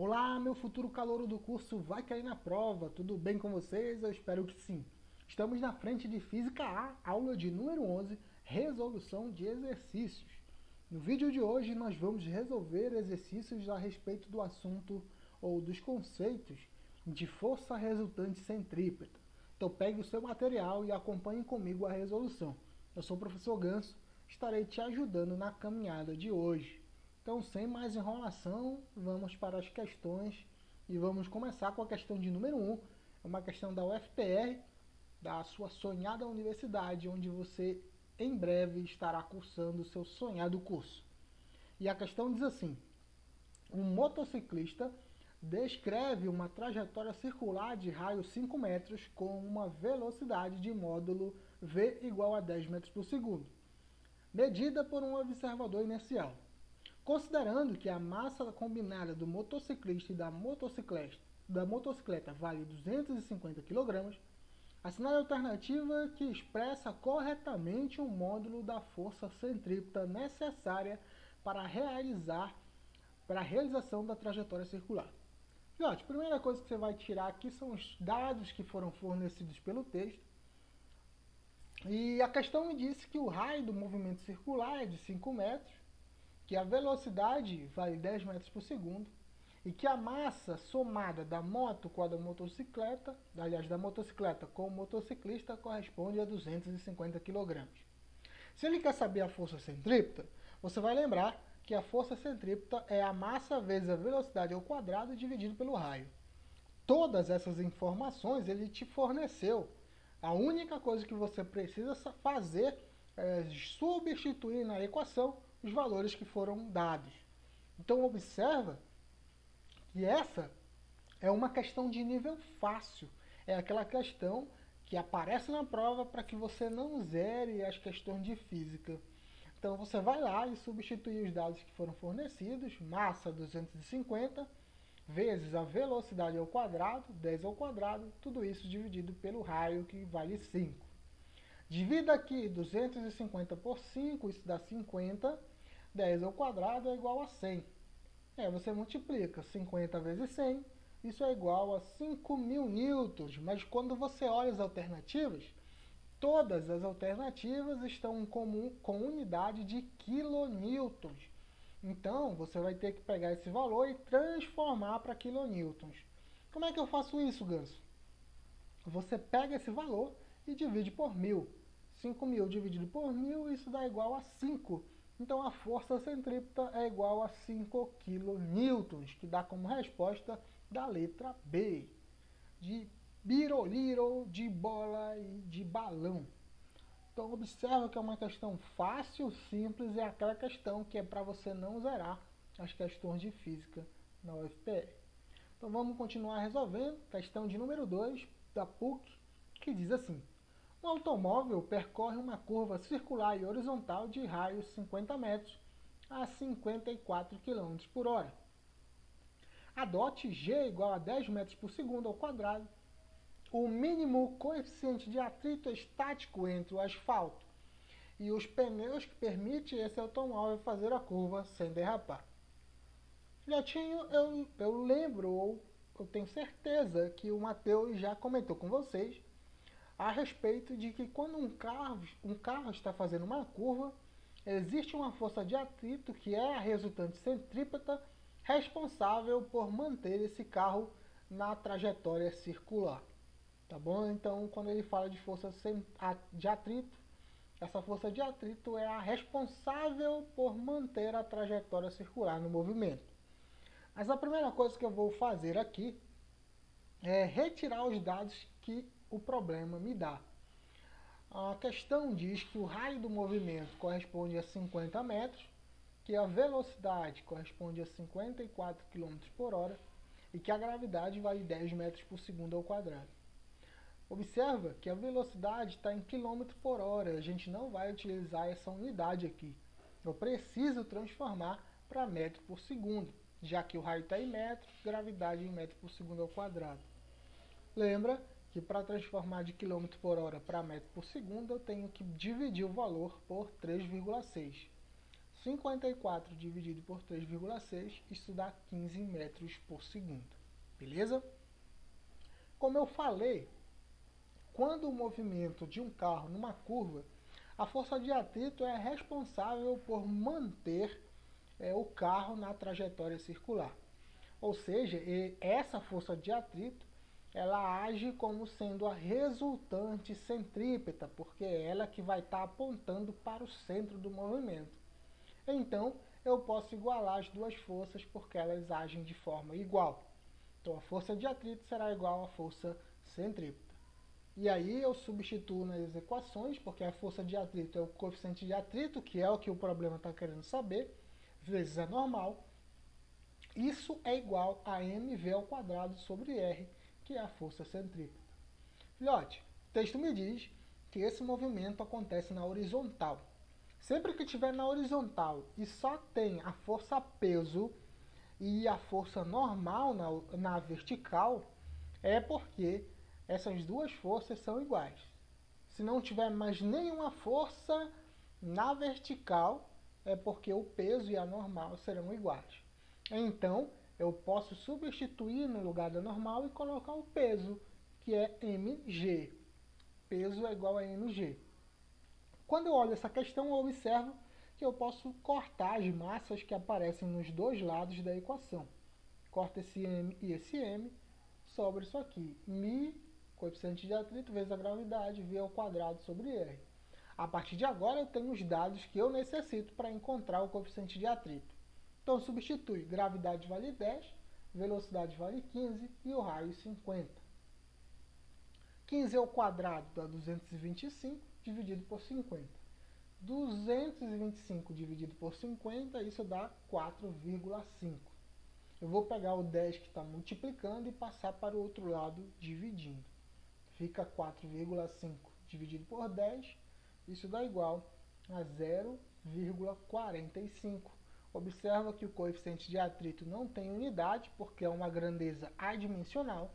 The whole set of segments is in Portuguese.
Olá, meu futuro calouro do curso vai cair na prova. Tudo bem com vocês? Eu espero que sim. Estamos na frente de Física A, aula de número 11, resolução de exercícios. No vídeo de hoje nós vamos resolver exercícios a respeito do assunto ou dos conceitos de força resultante centrípeta. Então pegue o seu material e acompanhe comigo a resolução. Eu sou o professor Ganso, estarei te ajudando na caminhada de hoje. Então, sem mais enrolação, vamos para as questões e vamos começar com a questão de número 1. É uma questão da UFPR, da sua sonhada universidade, onde você em breve estará cursando o seu sonhado curso. E a questão diz assim: um motociclista descreve uma trajetória circular de raio 5 metros com uma velocidade de módulo v igual a 10 metros por segundo, medida por um observador inercial. Considerando que a massa combinada do motociclista e da motocicleta vale 250 kg, assinale a alternativa que expressa corretamente o módulo da força centrípeta necessária para a realização da trajetória circular. Filhote, a primeira coisa que você vai tirar aqui são os dados que foram fornecidos pelo texto. E a questão me disse que o raio do movimento circular é de 5 metros, que a velocidade vale 10 metros por segundo e que a massa somada da moto com a da motocicleta, aliás, da motocicleta com o motociclista, corresponde a 250 kg. Se ele quer saber a força centrípeta, você vai lembrar que a força centrípeta é a massa vezes a velocidade ao quadrado dividido pelo raio. Todas essas informações ele te forneceu. A única coisa que você precisa fazer é substituir na equação os valores que foram dados. Então observa que essa é uma questão de nível fácil. É aquela questão que aparece na prova para que você não zere as questões de física. Então você vai lá e substitui os dados que foram fornecidos, massa 250, vezes a velocidade ao quadrado, 10 ao quadrado, tudo isso dividido pelo raio, que vale 5. Divida aqui 250 por 5, isso dá 50. 10 ao quadrado é igual a 100. Você multiplica 50 vezes 100, isso é igual a 5.000 newtons. Mas quando você olha as alternativas, todas as alternativas estão com unidade de quilonewtons. Então, você vai ter que pegar esse valor e transformar para quilonewtons. Como é que eu faço isso, Ganso? Você pega esse valor e divide por 1.000. 5.000 dividido por 1.000, isso dá igual a 5. Então a força centrípeta é igual a 5 kN, que dá como resposta da letra B. De biroliro, de bola e de balão. Então observa que é uma questão fácil, simples, é aquela questão que é para você não zerar as questões de física na UFPR. Então vamos continuar resolvendo. Questão de número 2 da PUC, que diz assim: um automóvel percorre uma curva circular e horizontal de raio 50 metros a 54 km por hora. Adote g igual a 10 metros por segundo ao quadrado o mínimo coeficiente de atrito estático entre o asfalto e os pneus que permite esse automóvel fazer a curva sem derrapar. Filhotinho, eu lembro, ou eu tenho certeza que o Matheus já comentou com vocês a respeito de que quando um carro está fazendo uma curva, existe uma força de atrito que é a resultante centrípeta responsável por manter esse carro na trajetória circular. Tá bom? Então, quando ele fala de força de atrito, essa força de atrito é a responsável por manter a trajetória circular no movimento. Mas a primeira coisa que eu vou fazer aqui é retirar os dados que o problema me dá. A questão diz que o raio do movimento corresponde a 50 metros, que a velocidade corresponde a 54 km por hora e que a gravidade vale 10 metros por segundo ao quadrado. Observa que a velocidade está em km por hora, a gente não vai utilizar essa unidade aqui. Eu preciso transformar para metro por segundo, já que o raio está em metros, gravidade em metro por segundo ao quadrado. Lembra que para transformar de km por hora para metro por segundo, eu tenho que dividir o valor por 3,6. 54 dividido por 3,6, isso dá 15 metros por segundo. Beleza? Como eu falei, quando o movimento de um carro numa curva, a força de atrito é responsável por manter o carro na trajetória circular. Ou seja, essa força de atrito, ela age como sendo a resultante centrípeta, porque é ela que vai estar apontando para o centro do movimento. Então, eu posso igualar as duas forças porque elas agem de forma igual. Então, a força de atrito será igual à força centrípeta. E aí eu substituo nas equações, porque a força de atrito é o coeficiente de atrito, que é o que o problema está querendo saber, vezes a normal. Isso é igual a mv ao quadrado sobre r, que é a força centrípeta. Filhote, o texto me diz que esse movimento acontece na horizontal. Sempre que estiver na horizontal e só tem a força peso e a força normal na vertical, é porque essas duas forças são iguais. Se não tiver mais nenhuma força na vertical, é porque o peso e a normal serão iguais. Então, eu posso substituir no lugar da normal e colocar o peso, que é mg. Peso é igual a mg. Quando eu olho essa questão, eu observo que eu posso cortar as massas que aparecem nos dois lados da equação. Corta esse m e esse m, sobra isso aqui. μ, coeficiente de atrito, vezes a gravidade, v ao quadrado sobre r. A partir de agora, eu tenho os dados que eu necessito para encontrar o coeficiente de atrito. Então, substitui. Gravidade vale 10, velocidade vale 15 e o raio 50. 15 ao quadrado dá 225, dividido por 50. 225 dividido por 50, isso dá 4,5. Eu vou pegar o 10 que está multiplicando e passar para o outro lado dividindo. Fica 4,5 dividido por 10, isso dá igual a 0,45. Observa que o coeficiente de atrito não tem unidade, porque é uma grandeza adimensional,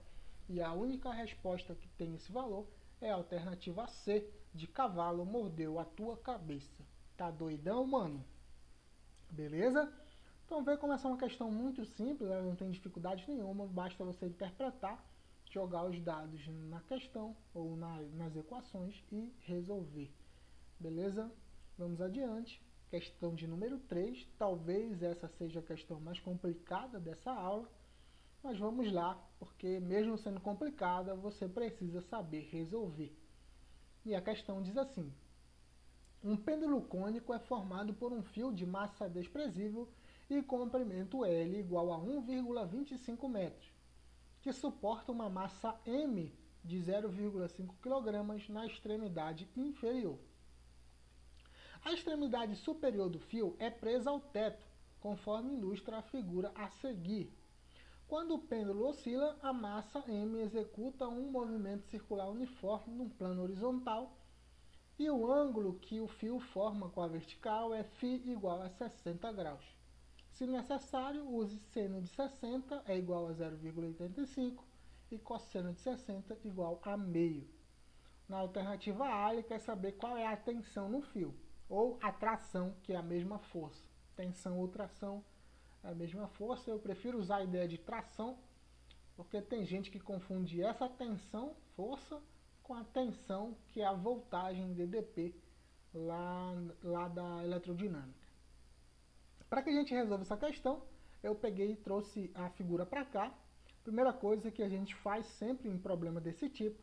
e a única resposta que tem esse valor é a alternativa C, de cavalo mordeu a tua cabeça. Tá doidão, mano? Beleza? Então vê como essa é uma questão muito simples, ela não tem dificuldade nenhuma, basta você interpretar, jogar os dados na questão ou nas equações e resolver. Beleza? Vamos adiante. Questão de número 3, talvez essa seja a questão mais complicada dessa aula, mas vamos lá, porque mesmo sendo complicada, você precisa saber resolver. E a questão diz assim: um pêndulo cônico é formado por um fio de massa desprezível e comprimento L igual a 1,25 metros, que suporta uma massa M de 0,5 kg na extremidade inferior. A extremidade superior do fio é presa ao teto, conforme ilustra a figura a seguir. Quando o pêndulo oscila, a massa M executa um movimento circular uniforme num plano horizontal e o ângulo que o fio forma com a vertical é φ igual a 60 graus. Se necessário, use seno de 60 é igual a 0,85 e cosseno de 60 igual a meio. Na alternativa A, ele quer saber qual é a tensão no fio, ou a tração, que é a mesma força. Tensão ou tração é a mesma força. Eu prefiro usar a ideia de tração, porque tem gente que confunde essa tensão, força, com a tensão, que é a voltagem DDP, lá da eletrodinâmica. Para que a gente resolva essa questão, eu peguei e trouxe a figura para cá. Primeira coisa que a gente faz sempre em problema desse tipo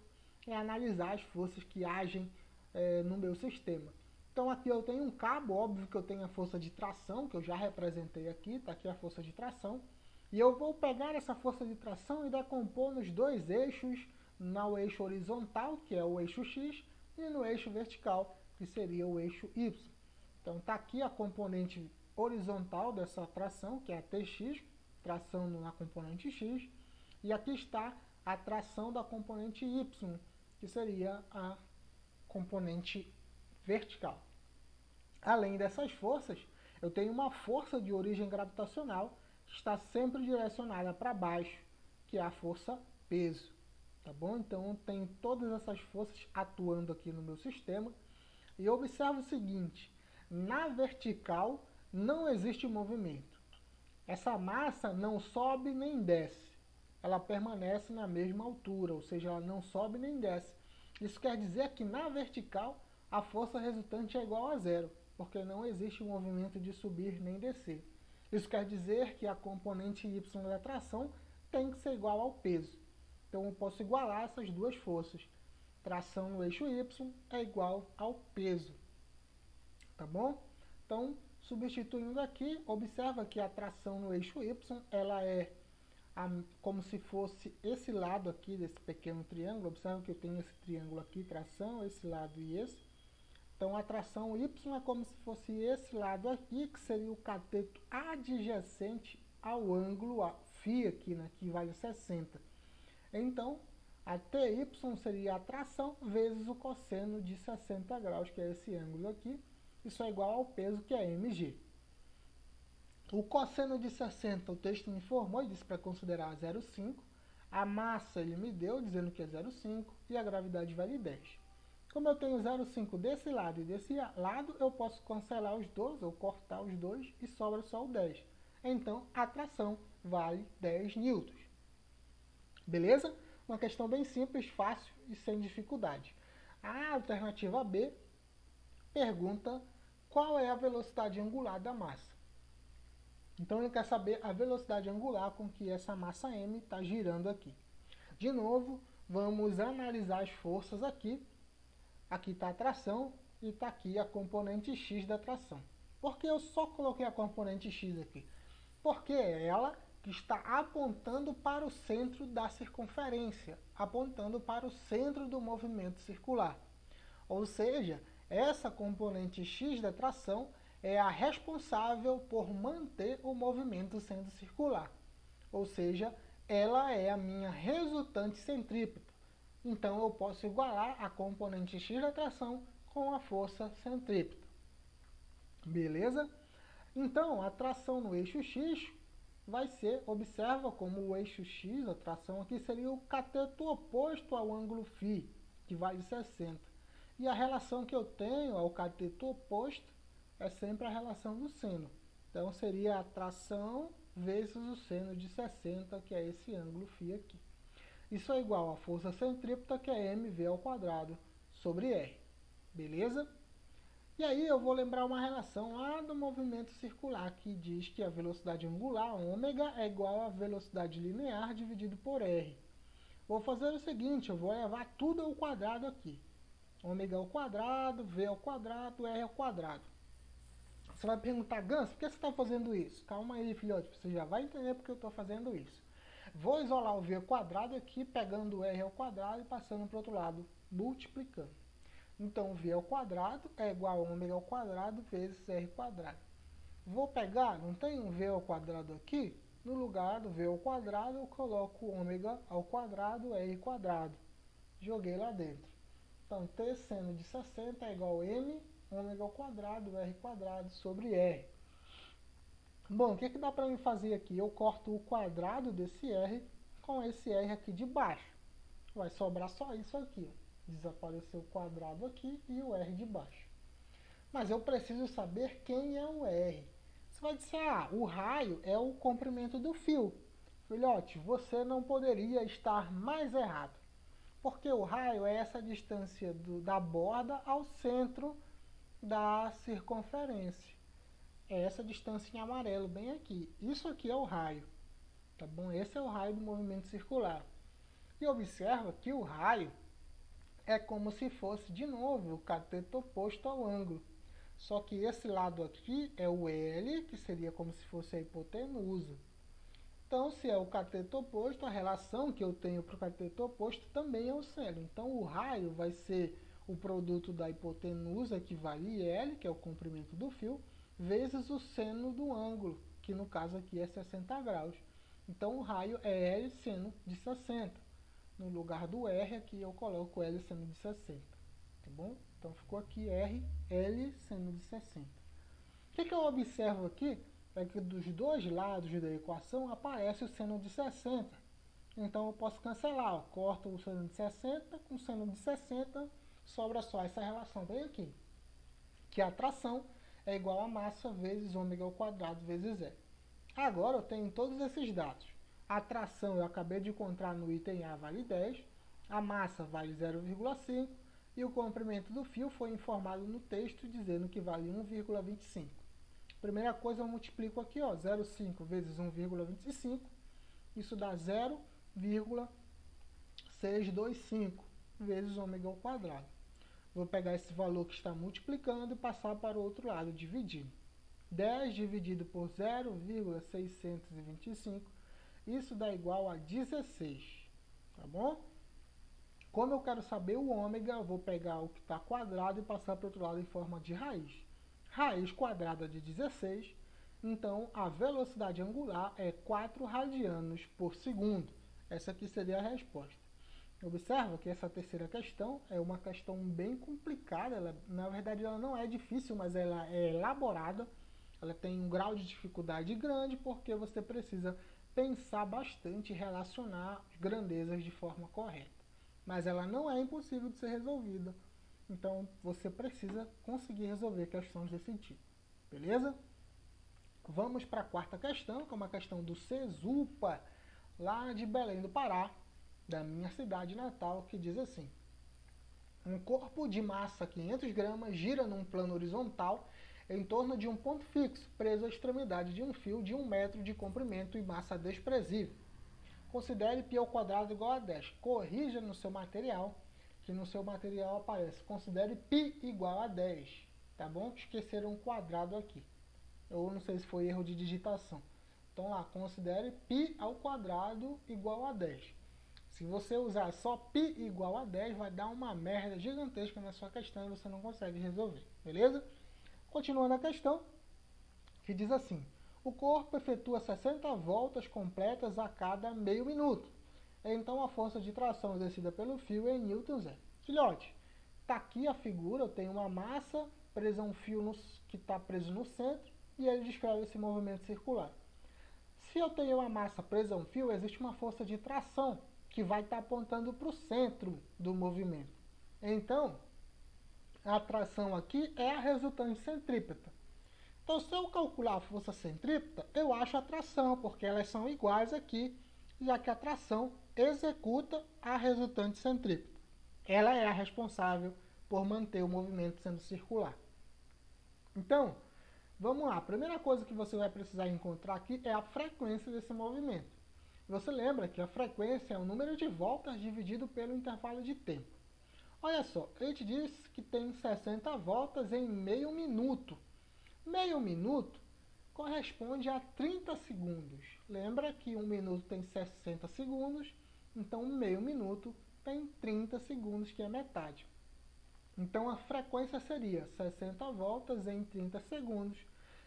é analisar as forças que agem no meu sistema. Então aqui eu tenho um cabo, óbvio que eu tenho a força de tração, que eu já representei aqui, está aqui a força de tração. E eu vou pegar essa força de tração e decompor nos dois eixos, no eixo horizontal, que é o eixo X, e no eixo vertical, que seria o eixo Y. Então está aqui a componente horizontal dessa tração, que é a TX, tração na componente X, e aqui está a tração da componente Y, que seria a componente vertical. Além dessas forças, eu tenho uma força de origem gravitacional que está sempre direcionada para baixo, que é a força peso. Tá bom? Então eu tenho todas essas forças atuando aqui no meu sistema. E observa o seguinte: na vertical não existe movimento. Essa massa não sobe nem desce. Ela permanece na mesma altura, ou seja, ela não sobe nem desce. Isso quer dizer que na vertical a força resultante é igual a zero, porque não existe movimento de subir nem descer. Isso quer dizer que a componente y da tração tem que ser igual ao peso. Então eu posso igualar essas duas forças. Tração no eixo y é igual ao peso. Tá bom? Então, substituindo aqui, observa que a tração no eixo y, ela é como se fosse esse lado aqui desse pequeno triângulo. Observa que eu tenho esse triângulo aqui, tração, esse lado e esse. Então, a tração y é como se fosse esse lado aqui, que seria o cateto adjacente ao ângulo φ aqui, né, que vale 60. Então, a TY seria a tração vezes o cosseno de 60 graus, que é esse ângulo aqui. Isso é igual ao peso, que é mg. O cosseno de 60, o texto me informou e disse para considerar 0,5. A massa ele me deu, dizendo que é 0,5. E a gravidade vale 10. Como eu tenho 0,5 desse lado e desse lado, eu posso cancelar os dois, ou cortar os dois, e sobra só o 10. Então, a tração vale 10 newtons. Beleza? Uma questão bem simples, fácil e sem dificuldade. A alternativa B pergunta qual é a velocidade angular da massa. Então ele quer saber a velocidade angular com que essa massa m está girando aqui. De novo, vamos analisar as forças aqui. Aqui está a tração e está aqui a componente x da tração. Por que eu só coloquei a componente x aqui? Porque é ela que está apontando para o centro da circunferência, apontando para o centro do movimento circular. Ou seja, essa componente x da tração é a responsável por manter o movimento sendo circular. Ou seja, ela é a minha resultante centrípeta. Então, eu posso igualar a componente x da tração com a força centrípeta. Beleza? Então, a tração no eixo x vai ser, observa como o eixo x, a tração aqui, seria o cateto oposto ao ângulo φ, que vale 60. E a relação que eu tenho ao cateto oposto é sempre a relação do seno. Então, seria a tração vezes o seno de 60, que é esse ângulo φ aqui. Isso é igual à força centrípeta, que é mv ao quadrado sobre r. Beleza? E aí eu vou lembrar uma relação lá do movimento circular, que diz que a velocidade angular, ômega, é igual à velocidade linear dividido por r. Vou fazer o seguinte, eu vou levar tudo ao quadrado aqui. Ômega ao quadrado, v ao quadrado, r ao quadrado. Você vai perguntar, Gans, por que você está fazendo isso? Calma aí, filhote, você já vai entender porque eu estou fazendo isso. Vou isolar o v ao quadrado aqui, pegando o r ao quadrado e passando para o outro lado, multiplicando. Então, v ao quadrado é igual a ômega ao quadrado vezes r quadrado. Vou pegar, não tem um v ao quadrado aqui? No lugar do v ao quadrado, eu coloco ômega ao quadrado, r quadrado. Joguei lá dentro. Então, t seno de 60 é igual a m, ômega ao quadrado, r quadrado sobre r. Bom, o que dá para mim fazer aqui? Eu corto o quadrado desse r com esse r aqui de baixo. Vai sobrar só isso aqui, ó. Desapareceu o quadrado aqui e o r de baixo. Mas eu preciso saber quem é o r. Você vai dizer, o raio é o comprimento do fio. Filhote, você não poderia estar mais errado. Porque o raio é essa distância da borda ao centro da circunferência. É essa distância em amarelo, bem aqui. Isso aqui é o raio. Tá bom? Esse é o raio do movimento circular. E observa que o raio é como se fosse, de novo, o cateto oposto ao ângulo. Só que esse lado aqui é o L, que seria como se fosse a hipotenusa. Então, se é o cateto oposto, a relação que eu tenho para o cateto oposto também é o seno. Então, o raio vai ser o produto da hipotenusa, que vale L, que é o comprimento do fio, vezes o seno do ângulo, que no caso aqui é 60 graus. Então, o raio é L seno de 60. No lugar do R, aqui eu coloco L seno de 60. Tá bom? Então, ficou aqui R, L seno de 60. O que eu observo aqui é que dos dois lados da equação aparece o seno de 60. Então, eu posso cancelar. Ó. Corto o seno de 60 com o seno de 60, sobra só essa relação bem aqui. Que a tração é igual a massa vezes ômega ao quadrado vezes E. Agora eu tenho todos esses dados. A tração eu acabei de encontrar no item A vale 10, a massa vale 0,5 e o comprimento do fio foi informado no texto dizendo que vale 1,25. Primeira coisa eu multiplico aqui, 0,5 vezes 1,25, isso dá 0,625 vezes ômega ao quadrado. Vou pegar esse valor que está multiplicando e passar para o outro lado, dividindo. 10 dividido por 0,625, isso dá igual a 16, tá bom? Como eu quero saber o ômega, eu vou pegar o que está quadrado e passar para o outro lado em forma de raiz. Raiz quadrada de 16, então a velocidade angular é 4 radianos por segundo. Essa aqui seria a resposta. Observa que essa terceira questão é uma questão bem complicada, na verdade ela não é difícil, mas ela é elaborada, ela tem um grau de dificuldade grande porque você precisa pensar bastante e relacionar grandezas de forma correta. Mas ela não é impossível de ser resolvida, então você precisa conseguir resolver questões desse tipo, beleza? Vamos para a quarta questão, que é uma questão do CESUPA, lá de Belém do Pará, da minha cidade natal, que diz assim: um corpo de massa 500 gramas gira num plano horizontal em torno de um ponto fixo, preso à extremidade de um fio de 1 metro de comprimento e massa desprezível. Considere π ao quadrado igual a 10. Corrija no seu material, que no seu material aparece. Considere π igual a 10, tá bom? Esqueceram um quadrado aqui. Eu não sei se foi erro de digitação. Então lá, considere π ao quadrado igual a 10. Se você usar só π igual a 10, vai dar uma merda gigantesca na sua questão e você não consegue resolver, beleza? Continuando a questão, que diz assim: o corpo efetua 60 voltas completas a cada meio minuto. Então a força de tração exercida pelo fio é em newtons. Filhote, está aqui a figura, eu tenho uma massa presa a um fio que está preso no centro e ele descreve esse movimento circular. Se eu tenho uma massa presa a um fio, existe uma força de tração que vai estar apontando para o centro do movimento. Então, a tração aqui é a resultante centrípeta. Então, se eu calcular a força centrípeta, eu acho a tração, porque elas são iguais aqui, já que a tração executa a resultante centrípeta. Ela é a responsável por manter o movimento sendo circular. Então, vamos lá. A primeira coisa que você vai precisar encontrar aqui é a frequência desse movimento. Você lembra que a frequência é o número de voltas dividido pelo intervalo de tempo. Olha só, ele te diz que tem 60 voltas em meio minuto. Meio minuto corresponde a 30 segundos. Lembra que um minuto tem 60 segundos, então meio minuto tem 30 segundos, que é metade. Então a frequência seria 60 voltas em 30 segundos.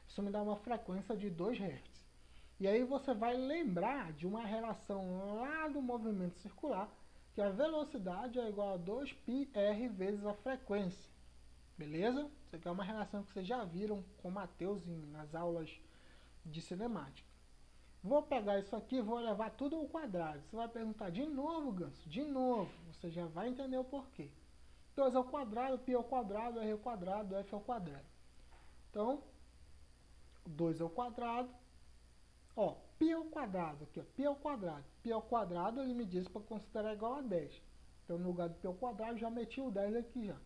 Isso me dá uma frequência de 2 Hz. E aí você vai lembrar de uma relação lá do movimento circular, que a velocidade é igual a 2πr vezes a frequência. Beleza? Isso aqui é uma relação que vocês já viram com o Matheus nas aulas de cinemática. Vou pegar isso aqui e vou levar tudo ao quadrado. Você vai perguntar de novo, Ganso? De novo. Você já vai entender o porquê. 2 ao quadrado, π ao quadrado, r ao quadrado, f ao quadrado. Então, 2 ao quadrado. Π ao quadrado, aqui, π ao quadrado. Π ao quadrado, ele me diz para considerar igual a 10. Então, no lugar do π ao quadrado, já meti o 10 aqui já.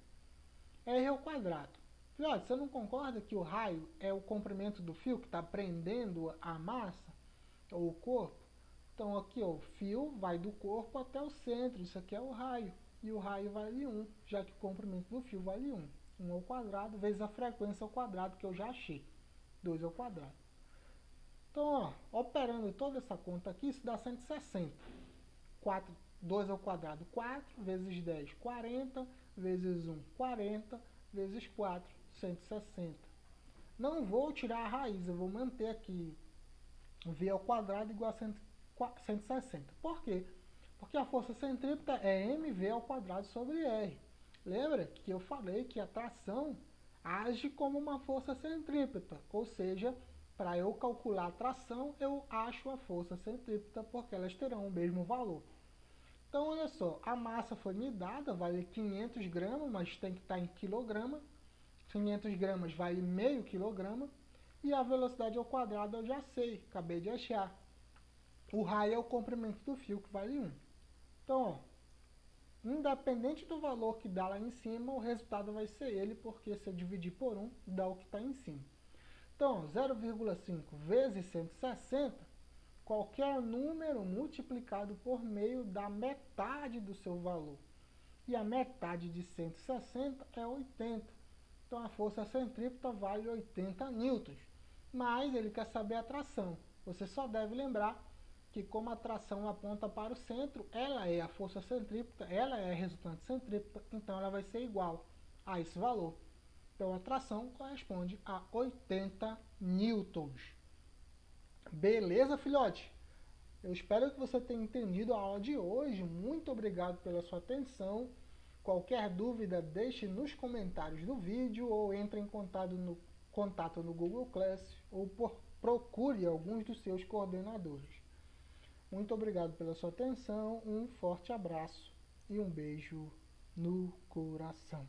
R ao quadrado. Filhote, você não concorda que o raio é o comprimento do fio que está prendendo a massa, ou o corpo? Então, aqui, o fio vai do corpo até o centro. Isso aqui é o raio. E o raio vale 1, já que o comprimento do fio vale 1. 1 ao quadrado vezes a frequência ao quadrado, que eu já achei. 2 ao quadrado. Então, operando toda essa conta aqui, isso dá 160. 2 ao quadrado, 4, vezes 10, 40, vezes 1, 40, vezes 4, 160. Não vou tirar a raiz, eu vou manter aqui v ao quadrado igual a 160. Por quê? Porque a força centrípeta é mv ao quadrado sobre r. Lembra que eu falei que a tração age como uma força centrípeta, ou seja, para eu calcular a tração, eu acho a força centrípeta, porque elas terão o mesmo valor. Então, olha só, a massa foi me dada, vale 500 gramas, mas tem que estar em quilograma. 500 gramas vale meio quilograma. E a velocidade ao quadrado eu já sei, acabei de achar. O raio é o comprimento do fio, que vale 1. Então, ó, independente do valor que dá lá em cima, o resultado vai ser ele, porque se eu dividir por 1, dá o que está em cima. Então, 0,5 vezes 160, qualquer número multiplicado por meio dá metade do seu valor. E a metade de 160 é 80. Então, a força centrípeta vale 80 newtons. Mas ele quer saber a tração. Você só deve lembrar que como a tração aponta para o centro, ela é a força centrípeta, ela é a resultante centrípeta, então ela vai ser igual a esse valor. Então a tração corresponde a 80 newtons. Beleza, filhote? Eu espero que você tenha entendido a aula de hoje. Muito obrigado pela sua atenção. Qualquer dúvida, deixe nos comentários do vídeo ou entre em contato no Google Class ou procure alguns dos seus coordenadores. Muito obrigado pela sua atenção, um forte abraço e um beijo no coração.